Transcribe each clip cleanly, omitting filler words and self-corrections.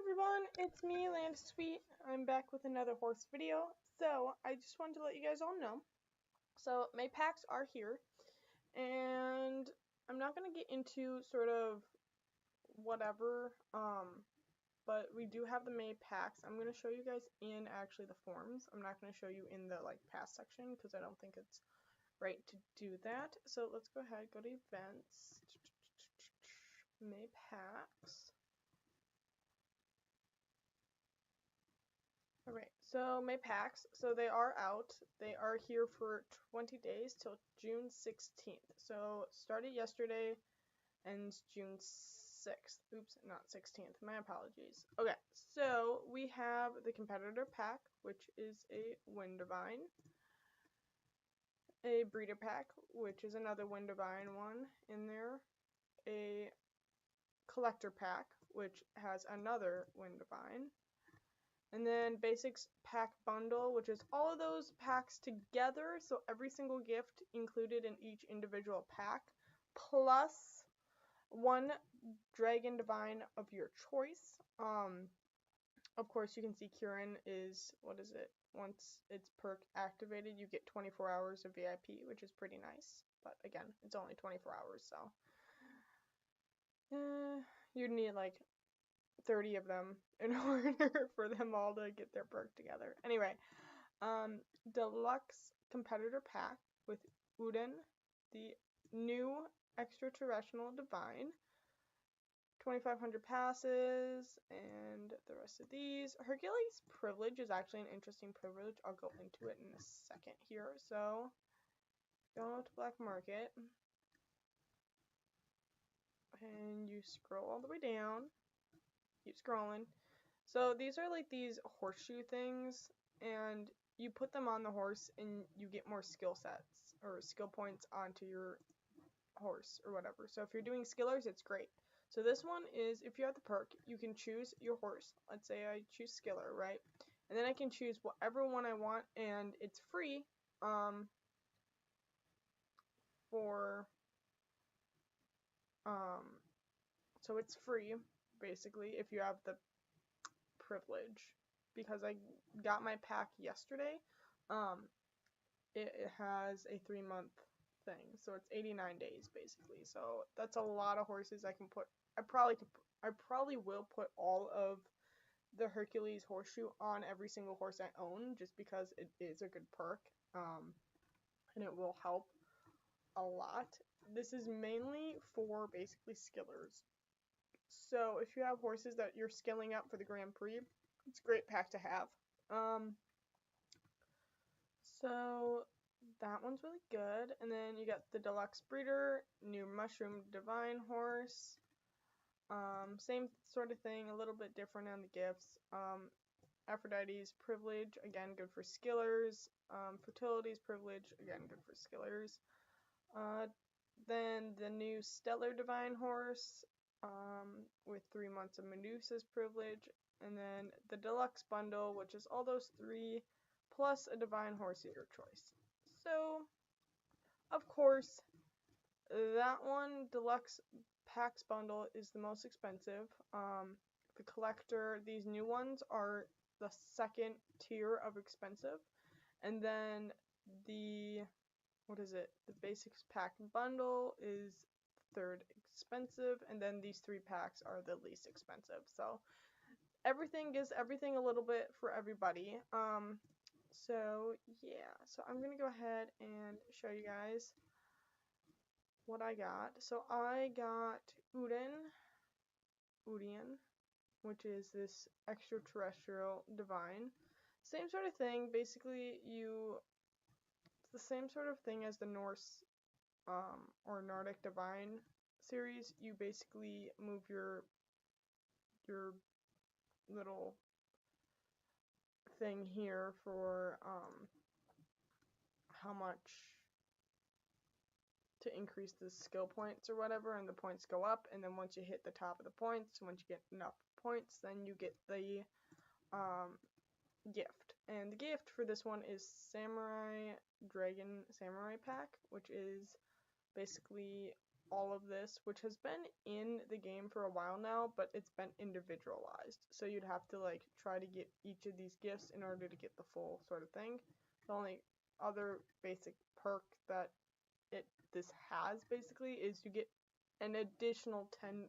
everyone, it's me, Land Sweet. I'm back with another horse video. So, I just wanted to let you guys all know. So, May packs are here, and I'm not going to get into sort of whatever, but we do have the May packs. I'm going to show you guys in actually the forms. I'm not going to show you in the past section because I don't think it's right to do that. So, let's go ahead, go to events, May packs. Alright, so May packs, so they are out. They are here for 20 days till June 16th. So started yesterday, ends June 6th. Oops, not 16th. My apologies. Okay, so we have the competitor pack, which is a Windivine, a breeder pack, which is another Windivine one in there, a collector pack, which has another Windivine, and then basics pack bundle, which is all of those packs together, so every single gift included in each individual pack, plus one dragon divine of your choice. Of course, you can see Kieran is, what is it? Once it's perk activated, you get 24 hours of VIP, which is pretty nice. But again, it's only 24 hours, so you'd need like 30 of them in order for them all to get their perk together. Anyway, deluxe competitor pack with Uden, the new extraterrestrial divine, 2,500 passes, and the rest of these. Hercules privilege is actually an interesting privilege. I'll go into it in a second here. So, go to Black Market, and you scroll all the way down. Keep scrolling. So these are like these horseshoe things, and you put them on the horse and you get more skill sets or skill points onto your horse or whatever. So if you're doing skillers, it's great. So this one is, if you have the perk, you can choose your horse. Let's say I choose skiller, right? And then I can choose whatever one I want, and it's free so it's free basically if you have the privilege, because I got my pack yesterday. It has a 3-month thing, so it's 89 days basically. So that's a lot of horses I can put. I probably will put all of the Hercules horseshoe on every single horse I own, just because it is a good perk, and it will help a lot. This is mainly for basically skillers. So if you have horses that you're skilling up for the Grand Prix, it's a great pack to have. So that one's really good. And then you got the deluxe breeder, new mushroom divine horse. Same sort of thing, a little bit different on the gifts. Aphrodite's privilege, again good for skillers. Fertility's privilege, again good for skillers. Then the new stellar divine horse, with 3 months of Medusa's privilege, and then the deluxe bundle, which is all those 3 plus a divine horse of your choice. So, of course, that one, deluxe packs bundle, is the most expensive. The collector, these new ones are the second tier of expensive, and then the, what is it, the basics pack bundle is third expensive, and then these 3 packs are the least expensive. So everything gives everything a little bit for everybody. So yeah, so I'm gonna go ahead and show you guys what I got. So I got Udian, which is this extraterrestrial divine. Same sort of thing, basically it's the same sort of thing as the Norse or Nordic divine series. You basically move your little thing here for how much to increase the skill points or whatever, and the points go up, and then once you hit the top of the points, once you get enough points, then you get the gift. And the gift for this one is Samurai Dragon Samurai pack, which is basically all of this, which has been in the game for a while now, but it's been individualized. So you'd have to like try to get each of these gifts in order to get the full sort of thing. The only other basic perk that this has basically is you get an additional 10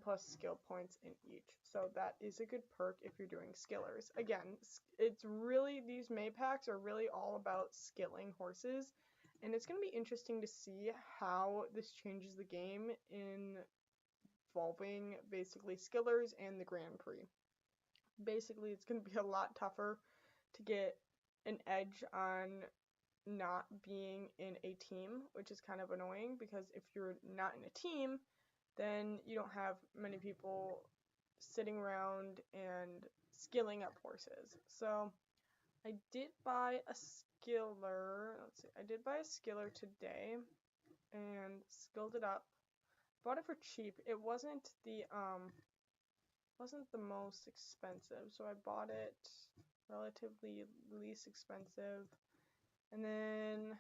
plus skill points in each. So that is a good perk if you're doing skillers. Again, it's really, these May packs are really all about skilling horses, and it's going to be interesting to see how this changes the game involving basically skillers and the Grand Prix. Basically, it's going to be a lot tougher to get an edge on not being in a team, which is kind of annoying because if you're not in a team, then you don't have many people sitting around and skilling up horses. So I did buy a skiller. Let's see. I did buy a skiller today and skilled it up. Bought it for cheap. It wasn't the most expensive, so I bought it relatively least expensive. And then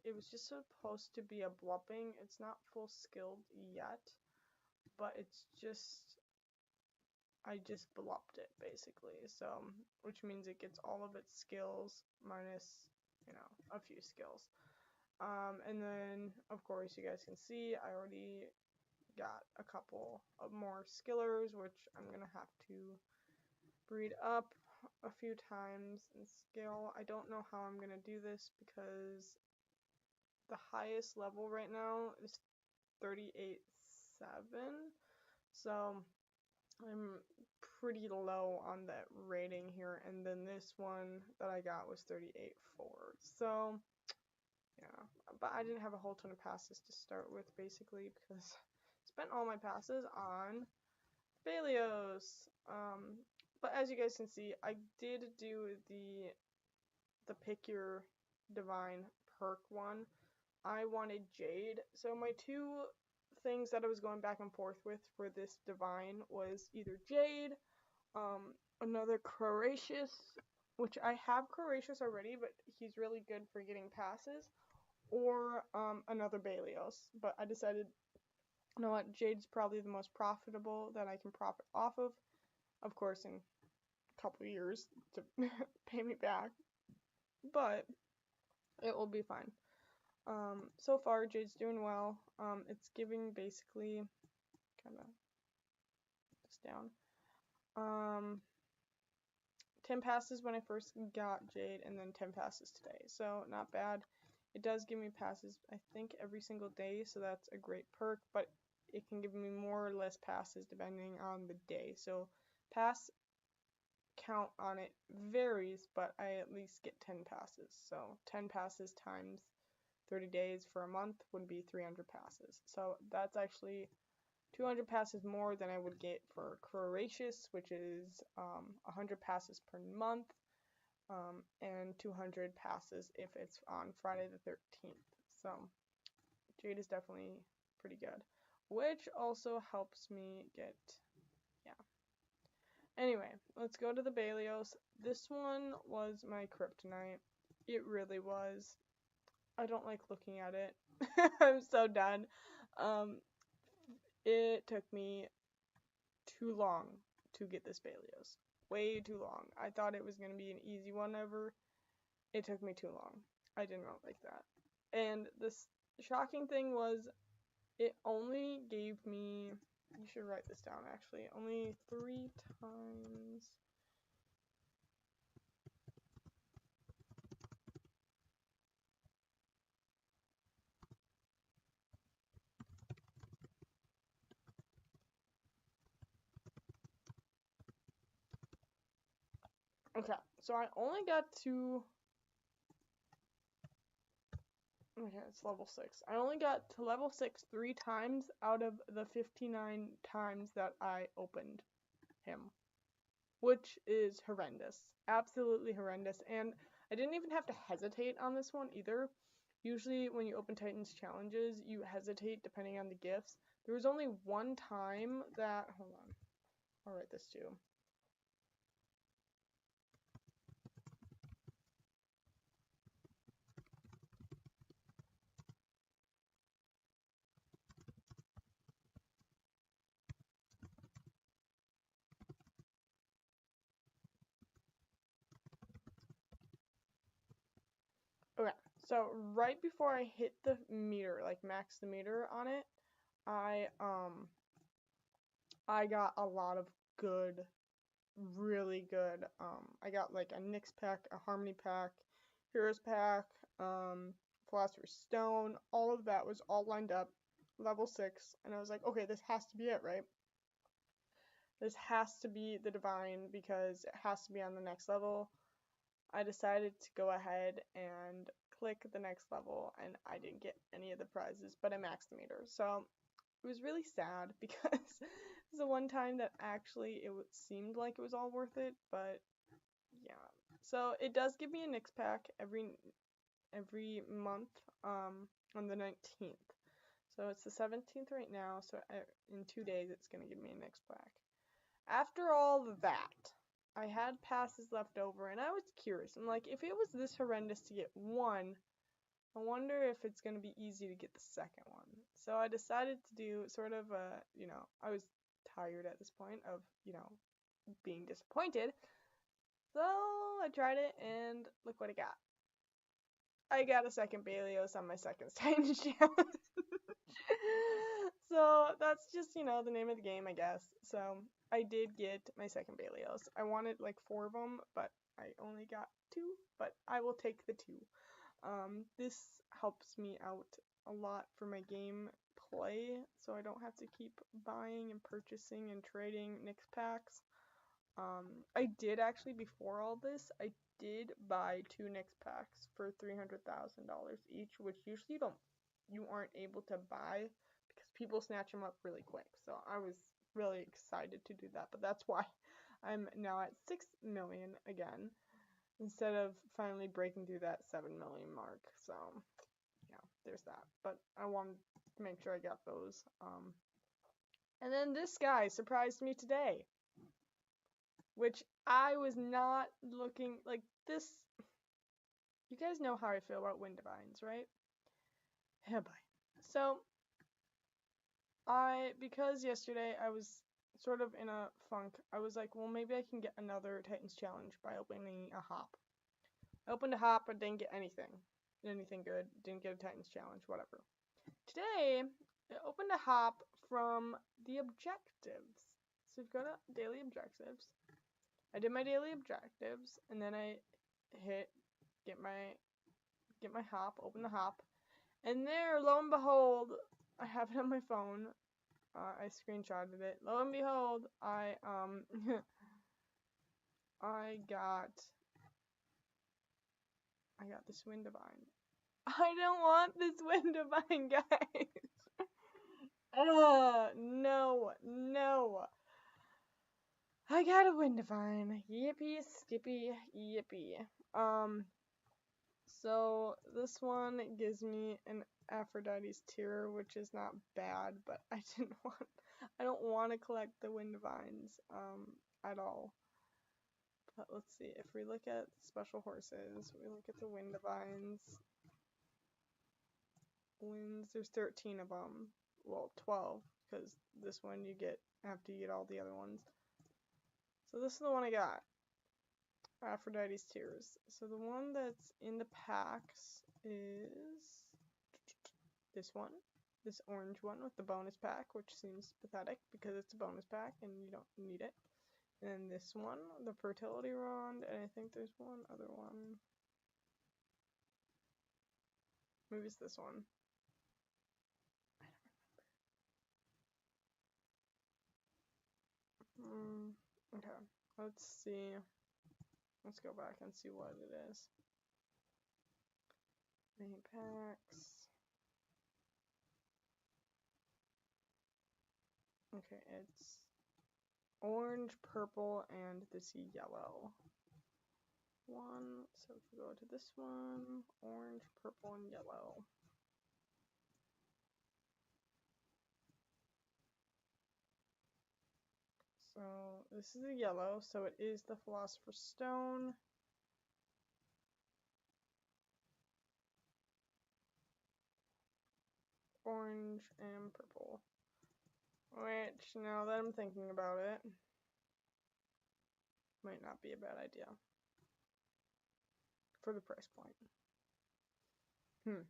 it was just supposed to be a blupping. It's not full skilled yet, but I just blupped it basically. So, which means it gets all of its skills minus, a few skills. And then of course you guys can see I already got a couple of more skillers, which I'm gonna have to breed up a few times and skill. I don't know how I'm gonna do this because the highest level right now is 38.7, so I'm pretty low on that rating here, and then this one that I got was 38.4, so yeah, but I didn't have a whole ton of passes to start with basically because I spent all my passes on Balios. But as you guys can see, I did do the pick your divine perk one. I wanted Jade, so my two things that I was going back and forth with for this divine was either Jade, another Croatius, which I have Croatius already, but he's really good for getting passes, or another Balios. But I decided, you know what, Jade's probably the most profitable that I can profit off of course in a couple years to pay me back, but it will be fine. So far Jade's doing well. It's giving basically kind of this down. 10 passes when I first got Jade, and then 10 passes today, so not bad. It does give me passes, I think, every single day, so that's a great perk, but it can give me more or less passes depending on the day, so pass count on it varies, but I at least get 10 passes, so 10 passes times 30 days for a month would be 300 passes, so that's actually 200 passes more than I would get for Croatius, which is 100 passes per month, and 200 passes if it's on Friday the 13th. So Jade is definitely pretty good, which also helps me get, yeah. Anyway, let's go to the Balios. This one was my kryptonite. It really was. I don't like looking at it. I'm so done. It took me too long to get this Balios. Way too long. I thought it was going to be an easy one ever. It took me too long. I did not like that. And this shocking thing was, it only gave me, you should write this down actually, only 3 times. Okay, so I only got to, okay, it's level 6. I only got to level 6 3 times out of the 59 times that I opened him, which is horrendous. Absolutely horrendous. And I didn't even have to hesitate on this one either. Usually when you open Titans challenges, you hesitate depending on the gifts. There was only one time that, hold on, I'll write this too. So right before I hit the meter, like max the meter on it, I got a lot of good, really good, I got like a Nyx pack, a Harmony pack, Heroes pack, Philosopher's Stone, all of that was all lined up, level 6, and I was like, okay, this has to be it, right? This has to be the Divine because it has to be on the next level. I decided to go ahead and click the next level, and I didn't get any of the prizes, but I maxed the meter. So it was really sad because it's the one time that actually seemed like it was all worth it, but yeah. So it does give me a Nyx pack every month on the 19th. So it's the 17th right now, so in 2 days it's going to give me a Nyx pack. After all that, I had passes left over, and I was curious. I'm like, if it was this horrendous to get one, I wonder if it's going to be easy to get the second one. So I decided to do sort of a, I was tired at this point of, being disappointed. So I tried it, and look what I got. I got a second Balios on my second Titans challenge. So that's just, the name of the game, I guess. So I did get my second Balios. I wanted like 4 of them, but I only got 2, but I will take the 2. This helps me out a lot for my game play, so I don't have to keep buying and purchasing and trading Nyx packs. I did actually, before all this, I did buy 2 Nyx packs for $300,000 each, which usually you aren't able to buy because people snatch them up really quick. So I was really excited to do that, but that's why I'm now at 6 million again instead of finally breaking through that 7 million mark. So yeah, there's that. But I wanted to make sure I got those. And then this guy surprised me today, which I was not looking like this. You guys know how I feel about Wind Divines, right? Yeah, bye. So because yesterday I was sort of in a funk, I was like, well, maybe I can get another Titans challenge by opening a hop. I opened a hop, but didn't get anything good. Didn't get a Titans challenge, whatever. Today, I opened a hop from the objectives. So you've got daily objectives. I did my daily objectives, and then I hit get my hop, open the hop, and there, lo and behold, I have it on my phone. I screenshotted it. Lo and behold, I got this Wind Divine. I don't want this Wind Divine, guys. No. I got a Wind Divine. Yippee, skippy, yippee. So this one gives me an Aphrodite's Tear, which is not bad, but I don't want to collect the Wind Divines, at all. But let's see, if we look at special horses, we look at the Wind Divines. Wins, there's 13 of them. Well, 12, because this one you get after you get all the other ones. So this is the one I got. Aphrodite's Tears. So the one that's in the packs is this one. This orange one with the bonus pack, which seems pathetic because it's a bonus pack and you don't need it. And then this one, the fertility rod, and I think there's one other one. Maybe it's this one. I don't remember. Okay, let's see. Let's go back and see what it is. Main packs. Okay, it's orange, purple, and this yellow one. So if we go to this one, orange, purple, and yellow. So this is the yellow, so it is the Philosopher's Stone. Orange and purple. Which, now that I'm thinking about it, might not be a bad idea for the price point. Kind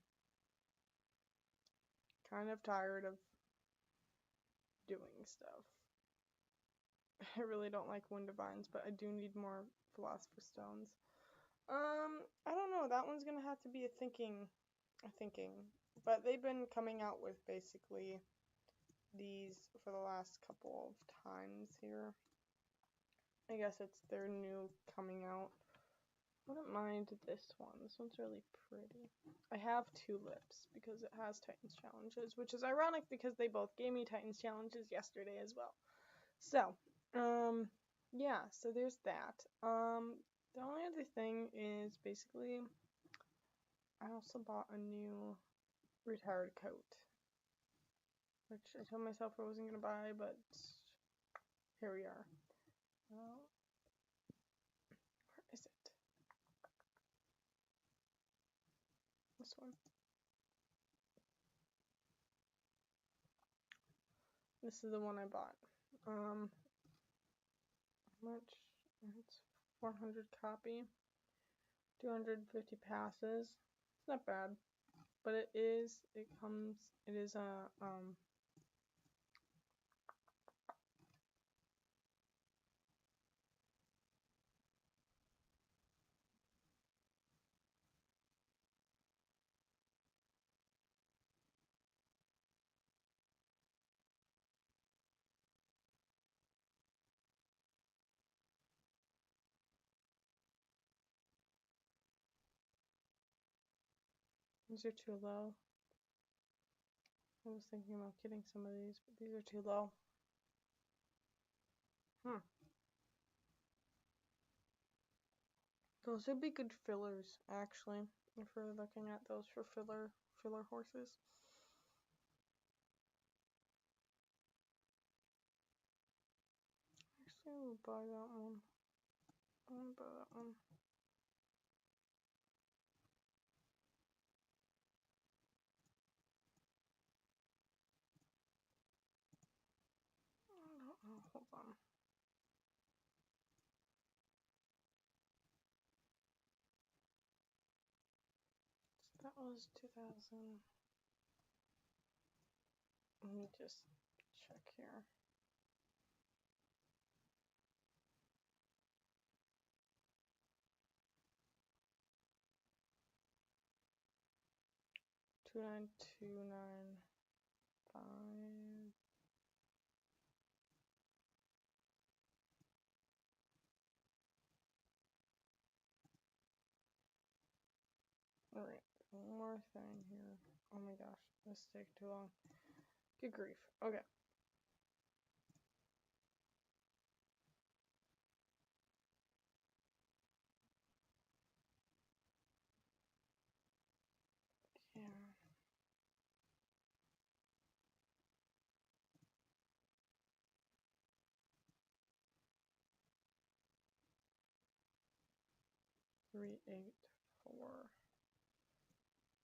of tired of doing stuff. I really don't like wind divines, but I do need more philosopher stones. I don't know. That one's gonna have to be a thinking. But they've been coming out with basically these for the last couple of times here. I guess it's their new coming out. Wouldn't mind this one. This one's really pretty. I have tulips because it has Titans challenges, which is ironic because they both gave me Titans challenges yesterday as well. So, yeah, so there's that. The only other thing is basically I also bought a new retired coat, which I told myself I wasn't gonna buy, but here we are. Where is it? This one. This is the one I bought. How much? It's 400 copy, 250 passes. It's not bad, but it is a these are too low. I was thinking about getting some of these, but these are too low. Those would be good fillers, actually, if we're looking at those for filler horses. Actually, I will buy that one. I'll buy that one. I don't know. Hold on. So that was 2000. Let me just check here. $29295. Alright, one more thing here. Oh my gosh, this is taking too long. Good grief. Okay. Yeah. Three, 8, 4.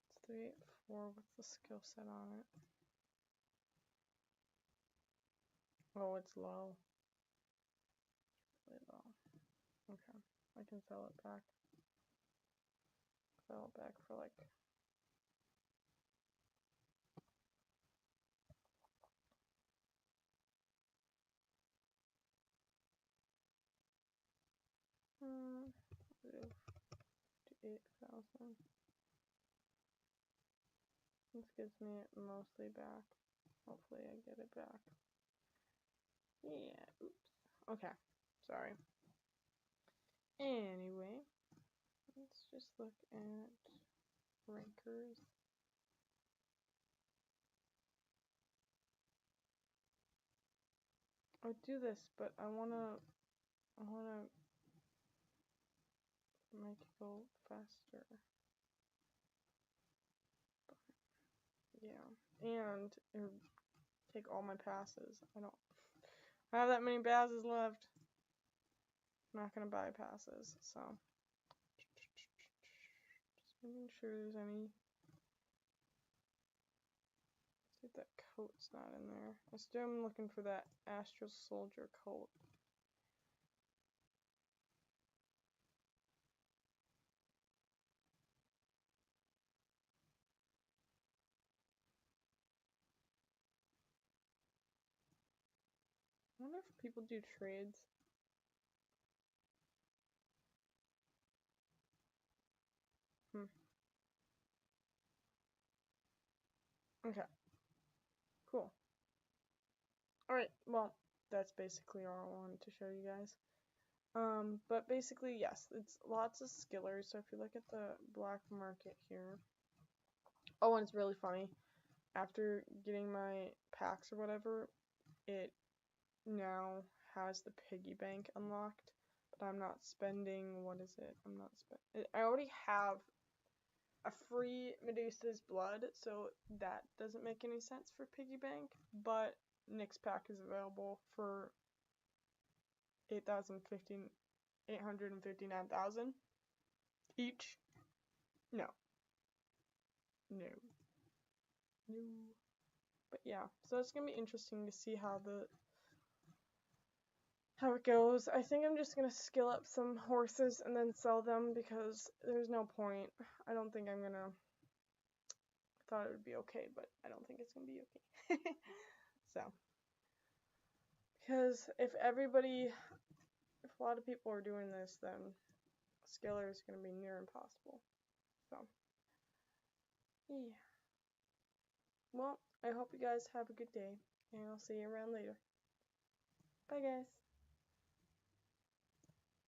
It's 3, 8, 4. What's the skill set on it? Oh, it's low. Really low. Okay. I can sell it back. Sell it back for like $58,000. This gives me it mostly back. Hopefully I get it back. Yeah, oops. Okay, sorry. Anyway, let's just look at rankers. I would do this, but I wanna make it go faster. But, yeah, and take all my passes. I don't have that many passes left. I'm not gonna buy passes, so just making sure there's any. See if that coat's not in there. I still am looking for that Astral Soldier coat. wonder if people do trades. Okay. Cool. Alright, well, that's basically all I wanted to show you guys. But basically, yes, it's lots of skillers. So if you look at the black market here. Oh, and it's really funny. After getting my packs or whatever, it now has the piggy bank unlocked. But I'm not spending, what is it? I'm not spending, I already have a free Medusa's blood, so that doesn't make any sense for piggy bank. But Nick's pack is available for 859,000 each. No. No. No. But yeah, so it's gonna be interesting to see how it goes. I think I'm just gonna skill up some horses and then sell them because there's no point. I don't think I'm gonna. I thought it would be okay, but I don't think it's gonna be okay. So, because if a lot of people are doing this, then skiller is gonna be near impossible. So, yeah. Well, I hope you guys have a good day, and I'll see you around later. Bye, guys.